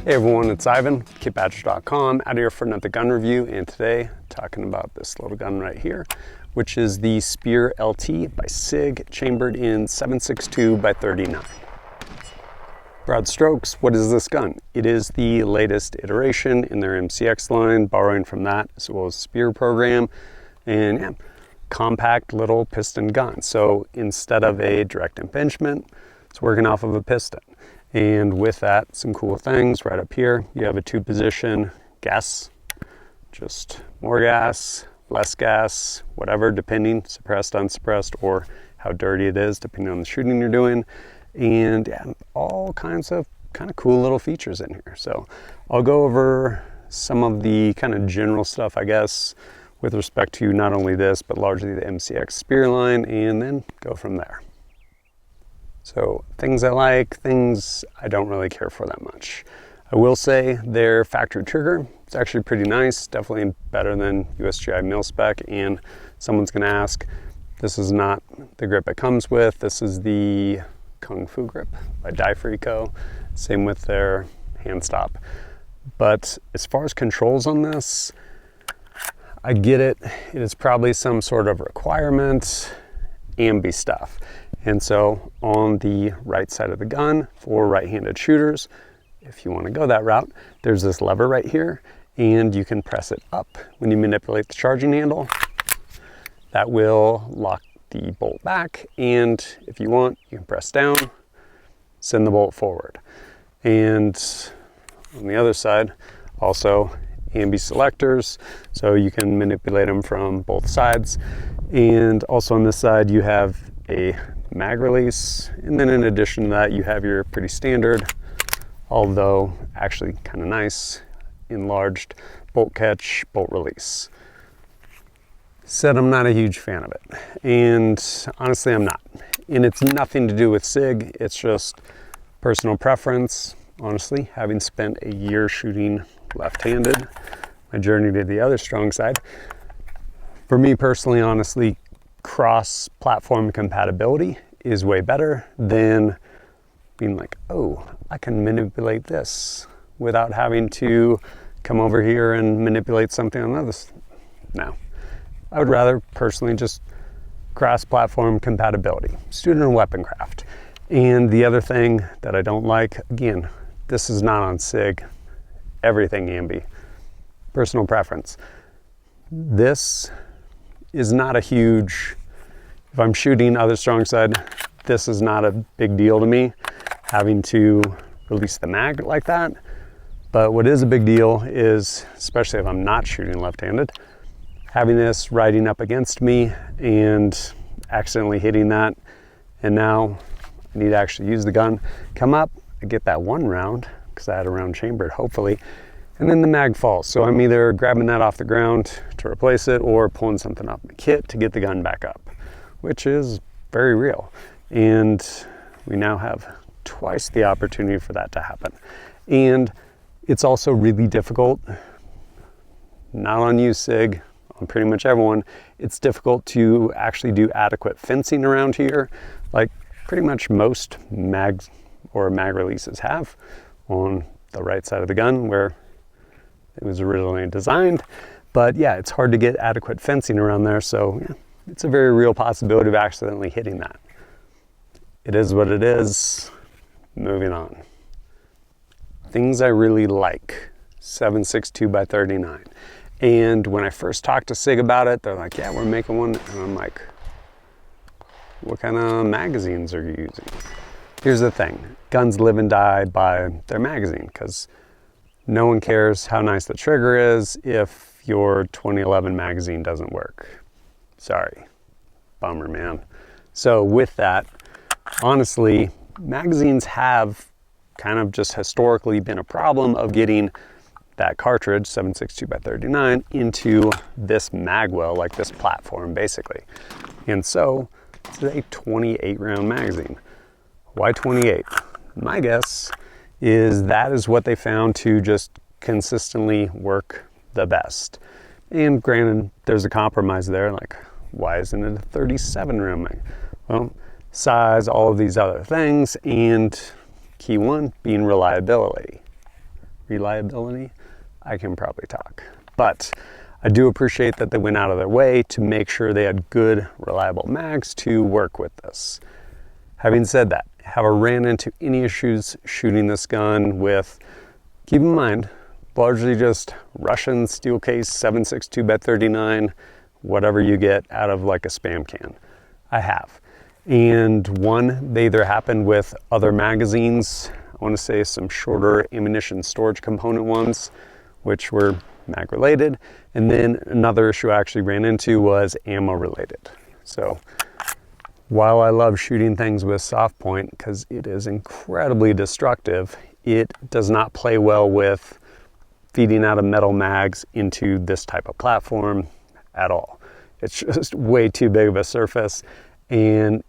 Hey everyone, it's Ivan, kitbadger.com, out here for another gun review, and today talking about this little gun right here, which is the SPEAR-LT by Sig, chambered in 7.62 by 39. Broad strokes, what is this gun? It is the latest iteration in their MCX line, borrowing from that as well as Spear program, and yeah, compact little piston gun. So instead of a direct impingement, it's working off of a piston. And with that, some cool things right up here. You have a 2-position gas, just more gas, less gas, whatever, depending, suppressed, unsuppressed, or how dirty it is, depending on the shooting you're doing. And yeah, all kinds of kind of cool little features in here. So I'll go over some of the kind of general stuff, I guess, with respect to not only this, but largely the MCX Spear line, and then go from there. So things I like, things I don't really care for that much. I will say their factory trigger, it's actually pretty nice, definitely better than USGI mil spec, and someone's gonna ask, this is not the grip it comes with, this is the Kung Fu grip by Difrico, same with their hand stop. But as far as controls on this, I get it, it is probably some sort of requirement, ambi stuff. And so on the right side of the gun for right-handed shooters, if you want to go that route, there's this lever right here, and you can press it up when you manipulate the charging handle. That will lock the bolt back, and if you want, you can press down, send the bolt forward. And on the other side, also ambi selectors, so you can manipulate them from both sides. And also on this side, you have a mag release, and then in addition to that, you have your pretty standard, although actually kind of nice, enlarged bolt catch, bolt release. Said I'm not a huge fan of it, and honestly I'm not. And it's nothing to do with Sig, it's just personal preference. Honestly, having spent a year shooting left-handed, my journey to the other strong side, for me personally, honestly, cross-platform compatibility is way better than being like, oh, I can manipulate this without having to come over here and manipulate something on others. No, I would rather personally just cross-platform compatibility, student and weapon craft. And the other thing that I don't like, again, this is not on Sig, everything ambi, personal preference. This is not a huge, if I'm shooting other strong side, this is not a big deal to me, having to release the mag like that. But what is a big deal is, especially if I'm not shooting left-handed, having this riding up against me and accidentally hitting that, and now I need to actually use the gun, come up, I get that one round, because I had a round chambered, hopefully, and then the mag falls. So I'm either grabbing that off the ground to replace it or pulling something off the kit to get the gun back up, which is very real. And we now have twice the opportunity for that to happen. And it's also really difficult, not on you, Sig, on pretty much everyone, it's difficult to actually do adequate fencing around here, like pretty much most mags or mag releases have on the right side of the gun where it was originally designed. But yeah, it's hard to get adequate fencing around there, so yeah, it's a very real possibility of accidentally hitting that. It is what it is. Moving on. Things I really like, 7.62 by 39. And when I first talked to Sig about it, they're like, yeah, we're making one. And I'm like, what kind of magazines are you using? Here's the thing, guns live and die by their magazine, because no one cares how nice the trigger is if your 2011 magazine doesn't work. Sorry, bummer, man. So with that, honestly, magazines have kind of just historically been a problem of getting that cartridge, 7.62 by 39, into this mag well, like this platform, basically. And so it's a 28 round magazine. Why 28? My guess is that is what they found to just consistently work the best. And granted, there's a compromise there, like, why isn't it a 37 round mag? Well, size, all of these other things, and key one being reliability. reliability, I can probably talk. But I do appreciate that they went out of their way to make sure they had good, reliable mags to work with this. Having said that, have I ran into any issues shooting this gun with, keep in mind, largely just Russian steel case 7.62 by 39, whatever you get out of like a Spam can. I have. And one, they either happened with other magazines, I want to say some shorter ammunition storage component ones, which were mag related. And then another issue I actually ran into was ammo related. So while I love shooting things with soft point because it is incredibly destructive, it does not play well with feeding out of metal mags into this type of platform at all. It's just way too big of a surface and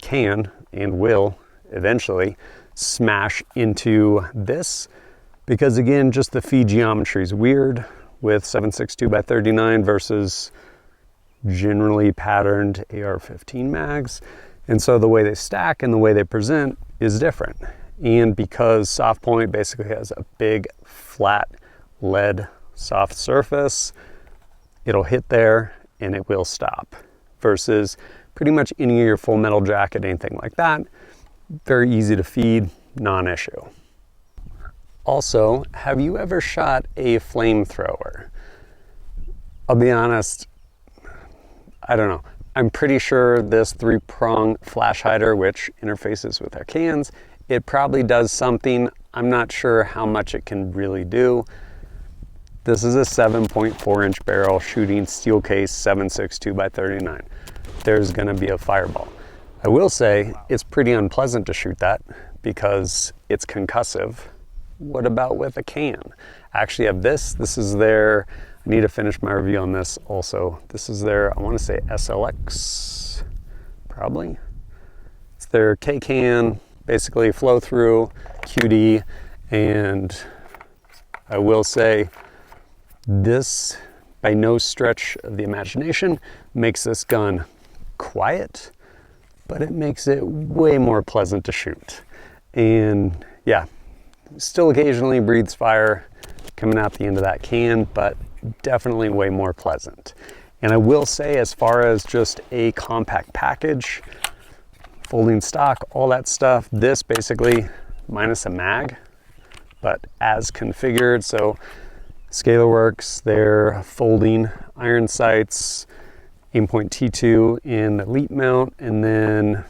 can and will eventually smash into this because, again, just the feed geometry is weird with 7.62 by 39 versus generally patterned AR-15 mags. And so the way they stack and the way they present is different. And because soft point basically has a big flat lead soft surface, it'll hit there and it will stop, versus pretty much any of your full metal jacket, anything like that, very easy to feed, non-issue. Also, have you ever shot a flamethrower? I'll be honest, I don't know. I'm pretty sure this 3-prong flash hider, which interfaces with our cans, it probably does something. I'm not sure how much it can really do. This is a 7.4 inch barrel shooting steel case 7.62 by 39. There's gonna be a fireball. I will say it's pretty unpleasant to shoot that because it's concussive. What about with a can? I actually have this. This is their, I need to finish my review on this also. This is their, I wanna say SLX, probably. It's their K-can, basically flow through, QD, and I will say this, by no stretch of the imagination, makes this gun quiet, but it makes it way more pleasant to shoot. And yeah, still occasionally breathes fire coming out the end of that can, but definitely way more pleasant. And I will say, as far as just a compact package, folding stock, all that stuff, this basically minus a mag, but as configured. So Scalarworks, their folding iron sights, Aimpoint T-2 in elite mount, and then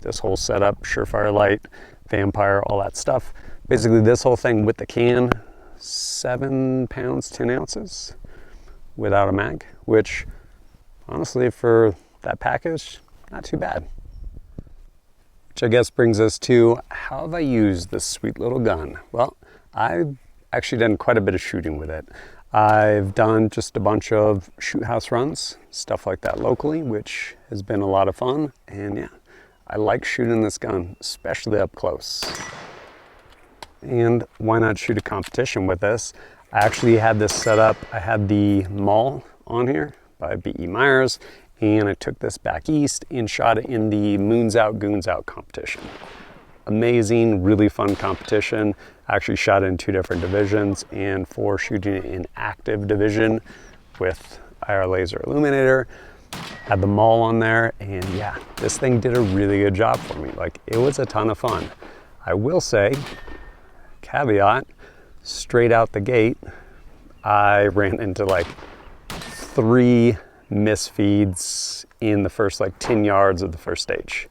this whole setup, Surefire light, Vampire, all that stuff. Basically this whole thing with the can, 7 pounds, 10 ounces without a mag, which honestly for that package, not too bad. Which I guess brings us to, how have I used this sweet little gun? Well, I've actually done quite a bit of shooting with it. I've done just a bunch of shoot house runs, stuff like that locally, which has been a lot of fun. And yeah, I like shooting this gun, especially up close. And why not shoot a competition with this? I actually had this set up. I had the Maul on here by B.E. Myers, and I took this back east and shot it in the Moons Out, Goons Out competition. Amazing, really fun competition. I actually shot it in 2 different divisions, and for shooting it in active division with IR laser illuminator, had the Maul on there, and yeah, this thing did a really good job for me. Like, it was a ton of fun. I will say, caveat, straight out the gate, I ran into like 3 misfeeds in the first like 10 yards of the first stage.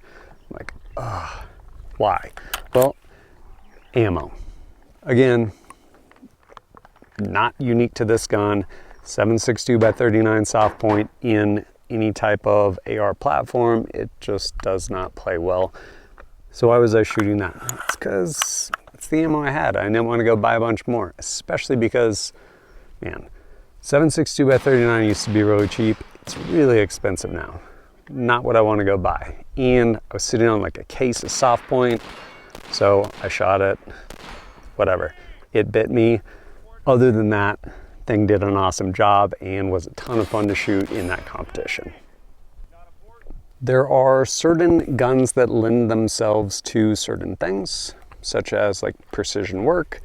I'm like, ugh, why? Well, ammo. Again, not unique to this gun. 7.62 by 39 soft point in any type of AR platform, it just does not play well. So why was I shooting that? It's because it's the ammo I had. I didn't want to go buy a bunch more, especially because, man, 7.62 by 39 used to be really cheap. It's really expensive now. Not what I want to go buy. And I was sitting on like a case of soft point, so I shot it, whatever. It bit me. Other than that, thing did an awesome job and was a ton of fun to shoot in that competition. There are certain guns that lend themselves to certain things, such as like precision work.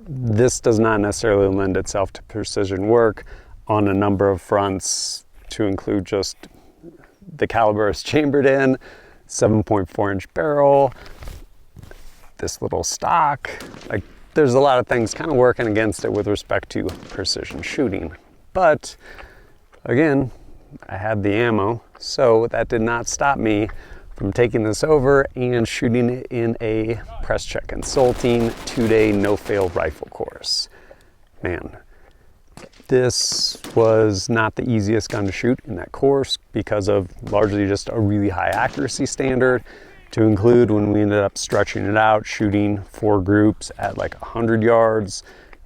this does not necessarily lend itself to precision work on a number of fronts, to include just the caliber it's chambered in, 7.4-inch barrel, this little stock. Like, there's a lot of things kind of working against it with respect to precision shooting. But again, I had the ammo, so that did not stop me from taking this over and shooting it in a press check consulting 2-day no-fail rifle course. Man, this was not the easiest gun to shoot in that course because of largely just a really high accuracy standard, to include when we ended up stretching it out, shooting 4 groups at like 100 yards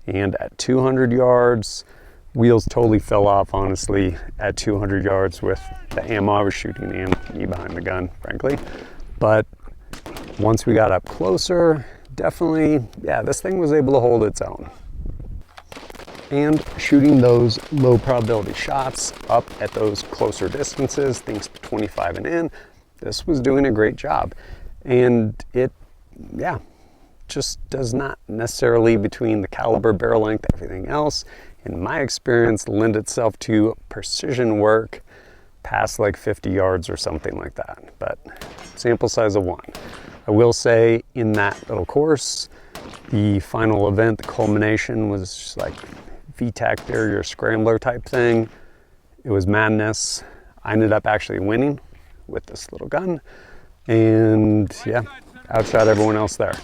and at 200 yards. Wheels totally fell off, honestly, at 200 yards with the ammo I was shooting and me behind the gun, frankly. But once we got up closer, definitely, yeah, this thing was able to hold its own. And shooting those low probability shots up at those closer distances, things 25 and in, this was doing a great job. And it, yeah, just does not necessarily, between the caliber, barrel length, everything else, in my experience, lend itself to precision work past like 50 yards or something like that. But sample size of 1. I will say, in that little course, the final event, the culmination, was just like VTAC barrier scrambler type thing. It was madness. I ended up actually winning with this little gun, and yeah, outshot everyone else there.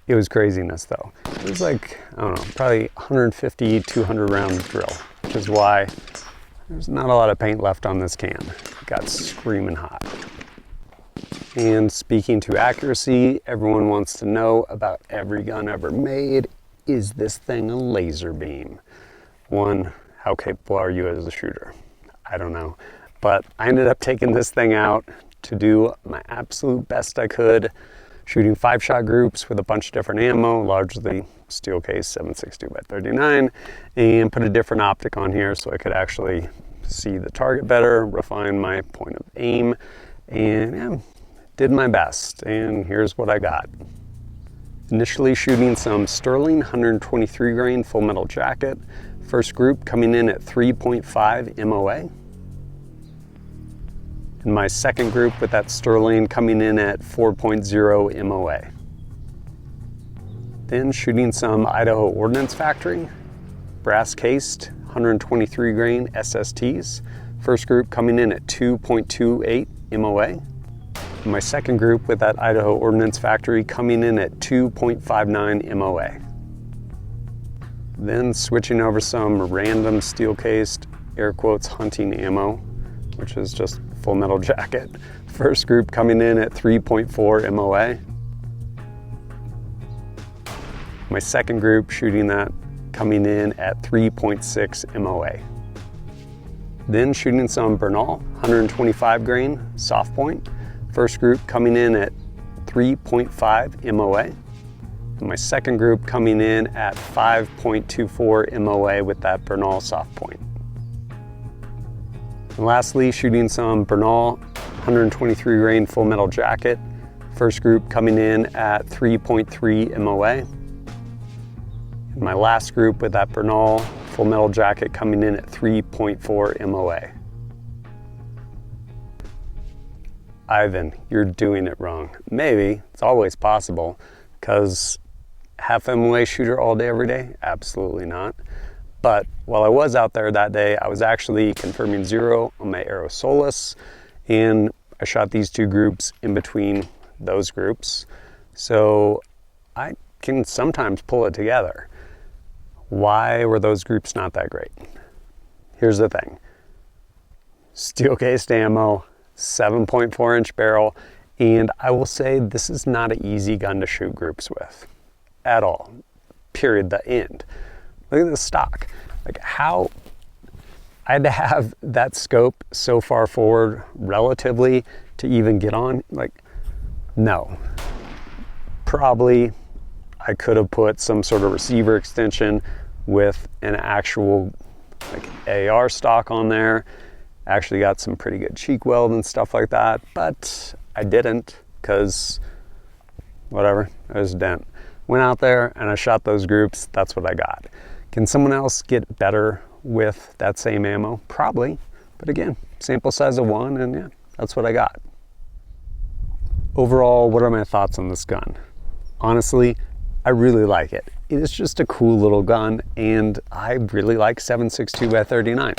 It was craziness though. It was like, I don't know, probably 150, 200 round drill, which is why there's not a lot of paint left on this can. It got screaming hot. And speaking to accuracy, everyone wants to know about every gun ever made. Is this thing a laser beam? One, how capable are you as a shooter? I don't know. But I ended up taking this thing out to do my absolute best I could, shooting 5-shot groups with a bunch of different ammo, largely steel case 7.62x39, and put a different optic on here so I could actually see the target better, refine my point of aim, and yeah, did my best. And here's what I got. Initially shooting some Sterling 123 grain full metal jacket, first group coming in at 3.5 MOA. And my second group with that Sterling coming in at 4.0 MOA. Then shooting some Idaho Ordnance Factory, brass cased 123 grain SSTs. First group coming in at 2.28 MOA. And my second group with that Idaho Ordnance Factory coming in at 2.59 MOA. Then switching over some random steel cased, air quotes, hunting ammo, which is just full metal jacket. First group coming in at 3.4 MOA. My second group shooting that coming in at 3.6 MOA. Then shooting some Bernal 125 grain soft point. First group coming in at 3.5 MOA. And my second group coming in at 5.24 MOA with that Bernal soft point. And lastly, shooting some Bernal 123 grain full metal jacket. First group coming in at 3.3 MOA. And my last group with that Bernal full metal jacket coming in at 3.4 MOA. Ivan, you're doing it wrong. Maybe, it's always possible, because half MOA shooter all day, every day? Absolutely not. But while I was out there that day, I was actually confirming 0 on my Aero Solus, and I shot these 2 groups in between those groups. So I can sometimes pull it together. Why were those groups not that great? Here's the thing. Steel cased ammo, 7.4-inch barrel, and I will say this is not an easy gun to shoot groups with at all. Period, the end. Look at the stock. Like, how I had to have that scope so far forward relatively to even get on. Like, no. Probably I could have put some sort of receiver extension with an actual like AR stock on there. Actually got some pretty good cheek weld and stuff like that, but I didn't, because whatever, it was a dent. went out there and I shot those groups. That's what I got. Can someone else get better with that same ammo? Probably, but again, sample size of 1, and yeah, that's what I got. Overall, what are my thoughts on this gun? Honestly, I really like it. It is just a cool little gun, and I really like 7.62 by 39.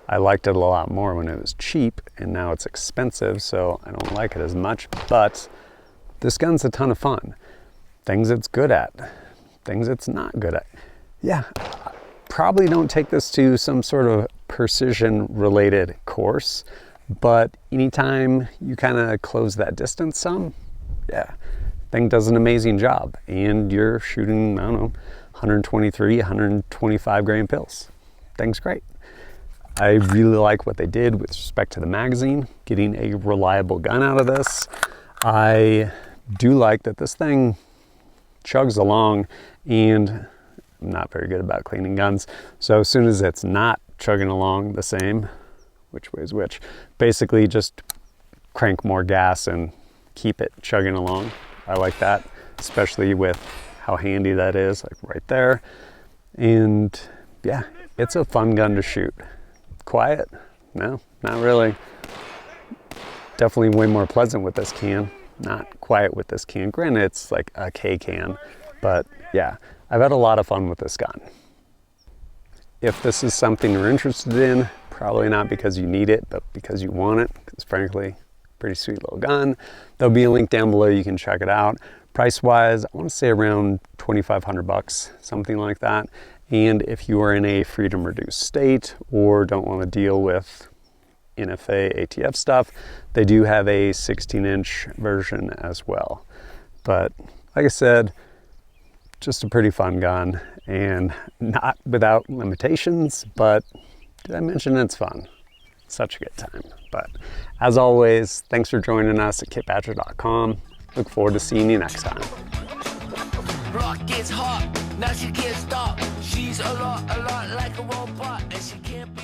I liked it a lot more when it was cheap, and now it's expensive, so I don't like it as much, but this gun's a ton of fun. Things it's good at, things it's not good at. Yeah, probably don't take this to some sort of precision related course, but anytime you kind of close that distance some, yeah, thing does an amazing job, and you're shooting, I don't know, 123, 125 grain pills. Thing's great. I really like what they did with respect to the magazine, getting a reliable gun out of this. I do like that this thing chugs along, and I'm not very good about cleaning guns. So as soon as it's not chugging along the same, which way's which, basically just crank more gas and keep it chugging along. I like that, especially with how handy that is, like right there. And yeah, it's a fun gun to shoot. Quiet? No, not really. Definitely way more pleasant with this can. Not quiet with this can. Granted, it's like a K can, but yeah, I've had a lot of fun with this gun. If this is something you're interested in, probably not because you need it, but because you want it, because frankly, pretty sweet little gun. There'll be a link down below, you can check it out. Price-wise, I want to say around 2,500 bucks, something like that. And if you are in a freedom reduced state or don't want to deal with NFA ATF stuff, they do have a 16-inch version as well. But like I said, just a pretty fun gun, and not without limitations, but did I mention it's fun? Such a good time. But as always, thanks for joining us at kitbadger.com. Look forward to seeing you next time. Rock gets hot, now she can't stop. She's a lot like a robot, and she can't be